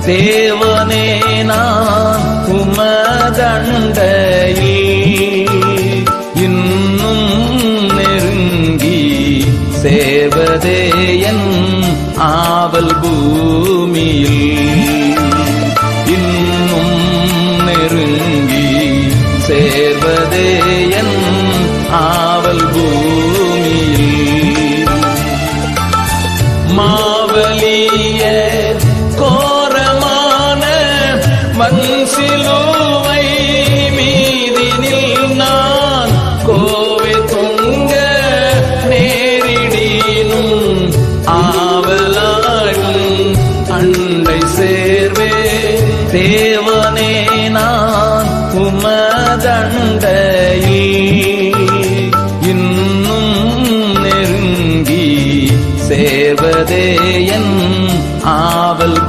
தேவனே நான் உமதண்டையில் இன்னும் நெருங்கி சேர்வதே என் ஆவல் பூமியில் இன்னும் நெருங்கி சேர்வதே என் ஆவல் பூமியில் மாவலிய கோரமான மண்சிலுவை மீதினில் நான் கோவை தொங்க நேரிடினும் ஆவலாயும் அண்டை சேர்வே தேவனே நான் உமதண்டையில் இன்னும் நெருங்கி சேர்வதே என் ஆவல்